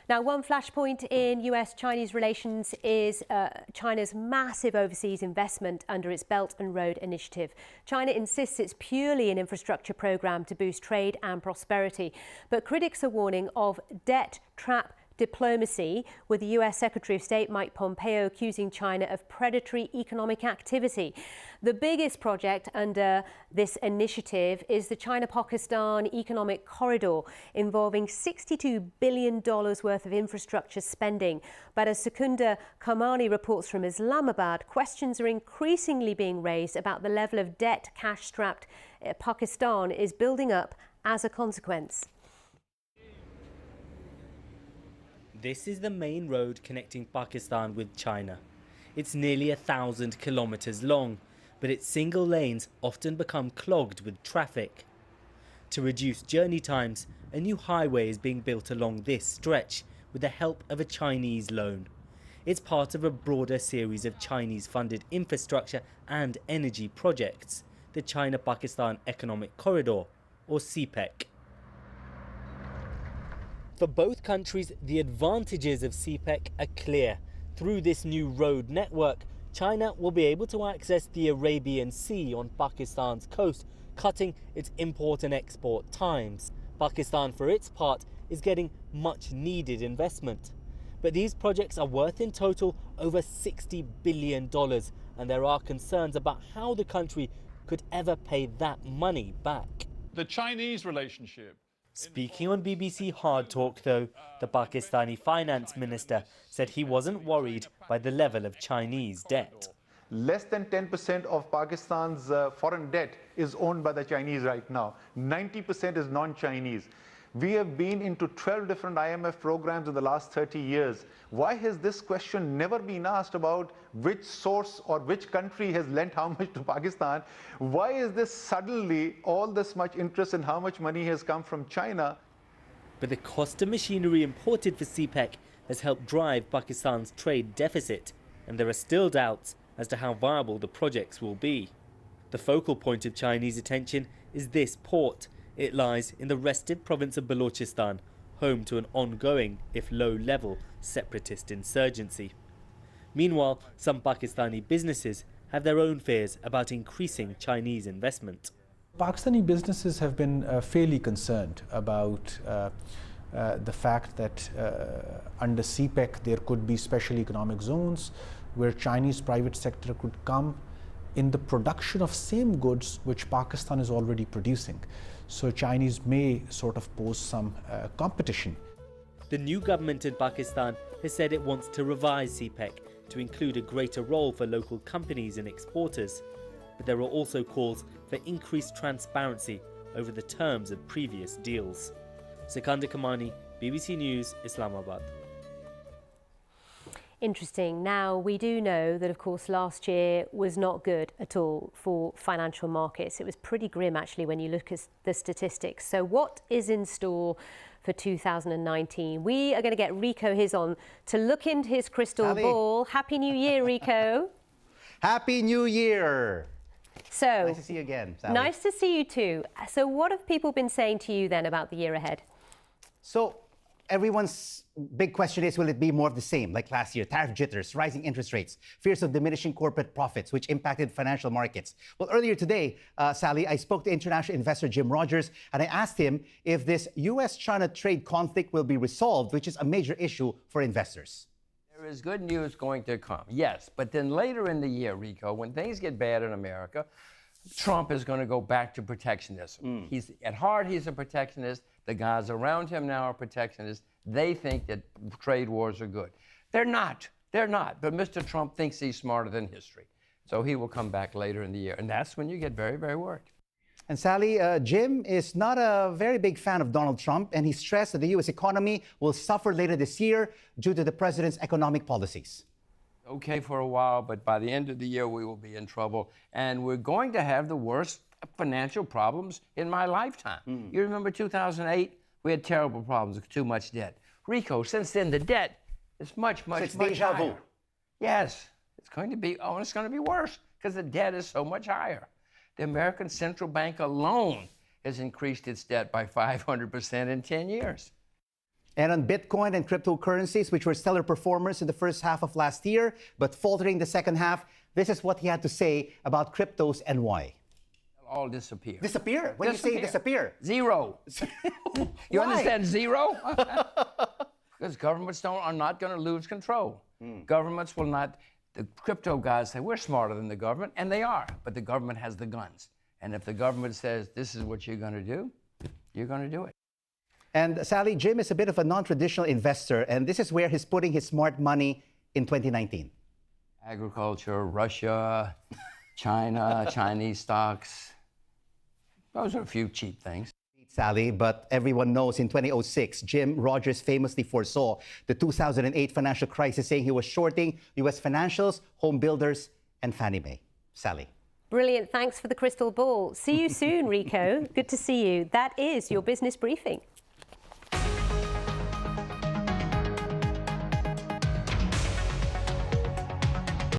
Now, one flashpoint in US-Chinese relations is China's massive overseas investment under its Belt and Road Initiative. China insists it's purely an infrastructure program to boost trade and prosperity, but critics are warning of debt trap diplomacy, with the US Secretary of State Mike Pompeo accusing China of predatory economic activity. The biggest project under this initiative is the China-Pakistan Economic Corridor, involving $62 billion worth of infrastructure spending. But as Secunda Kamani reports from Islamabad, questions are increasingly being raised about the level of debt cash-strapped Pakistan is building up as a consequence. This is the main road connecting Pakistan with China. It's nearly 1,000 kilometers long, but its single lanes often become clogged with traffic. To reduce journey times, a new highway is being built along this stretch with the help of a Chinese loan. It's part of a broader series of Chinese-funded infrastructure and energy projects, the China-Pakistan Economic Corridor, or CPEC. For both countries, the advantages of CPEC are clear. Through this new road network, China will be able to access the Arabian Sea on Pakistan's coast, cutting its import and export times. Pakistan, for its part, is getting much needed investment. But these projects are worth in total over $60 billion, and there are concerns about how the country could ever pay that money back. The Chinese relationship. Speaking on BBC Hard Talk, though, the Pakistani finance minister said he wasn't worried by the level of Chinese debt. Less than 10% of Pakistan's foreign debt is owned by the Chinese right now. 90% is non-Chinese. We have been into 12 different IMF programs in the last 30 years. Why has this question never been asked about which source or which country has lent how much to Pakistan? Why is this suddenly all this much interest in how much money has come from China? But the cost of machinery imported for CPEC has helped drive Pakistan's trade deficit, and there are still doubts as to how viable the projects will be. The focal point of Chinese attention is this port. It lies in the restive province of Balochistan, home to an ongoing, if low-level, separatist insurgency. Meanwhile, some Pakistani businesses have their own fears about increasing Chinese investment. Pakistani businesses have been fairly concerned about the fact that under CPEC there could be special economic zones where Chinese private sector could come in the production of same goods which Pakistan is already producing. So Chinese may sort of pose some competition. The new government in Pakistan has said it wants to revise CPEC to include a greater role for local companies and exporters. But there are also calls for increased transparency over the terms of previous deals. Secunda Kamani, BBC News, Islamabad. Interesting. Now, we do know that, of course, last year was not good at all for financial markets. It was pretty grim, actually, when you look at the statistics. So what is in store for 2019? We are going to get Rico his on to look into his crystal ball. Happy New Year, Rico. Happy New Year. So, nice to see you again, Sally. Nice to see you too. So what have people been saying to you then about the year ahead? So everyone's big question is, will it be more of the same like last year? Tariff jitters, rising interest rates, fears of diminishing corporate profits, which impacted financial markets. Well, earlier today, Sally, I spoke to international investor Jim Rogers, and I asked him if this U.S.-China trade conflict will be resolved, which is a major issue for investors. There is good news going to come, yes. But then later in the year, Rico, when things get bad in America, Trump is going to go back to protectionism. He's at heart, he's a protectionist. The guys around him now are protectionists. They think that trade wars are good. They're not. They're not. But Mr. Trump thinks he's smarter than history. So he will come back later in the year. And that's when you get very, very worried. And Sally, Jim is not a very big fan of Donald Trump, and he stressed that the U.S. economy will suffer later this year due to the president's economic policies. Okay for a while, but by the end of the year, we will be in trouble. And we're going to have the worst financial problems in my lifetime. You remember 2008? We had terrible problems with too much debt. Rico, since then, the debt is much, much, it's much deja higher. vu. Yes, it's going to be, it's going to be worse because the debt is so much higher. The American Central Bank alone has increased its debt by 500% in 10 years. And on Bitcoin and cryptocurrencies, which were stellar performers in the first half of last year, but faltering the second half, this is what he had to say about cryptos and why. All disappear. Disappear? When you say disappear? Zero. You Why? understand zero? Because governments are not going to lose control. Governments will not, the crypto guys say, we're smarter than the government, and they are, but the government has the guns. And if the government says, this is what you're going to do, you're going to do it. And Sally, Jim is a bit of a non-traditional investor, and this is where he's putting his smart money in 2019. Agriculture, Russia, China, Chinese stocks. Those are a few cheap things. Sally, but everyone knows in 2006, Jim Rogers famously foresaw the 2008 financial crisis, saying he was shorting U.S. financials, home builders, and Fannie Mae. Sally. Brilliant. Thanks for the crystal ball. See you soon, Rico. Good to see you. That is your business briefing.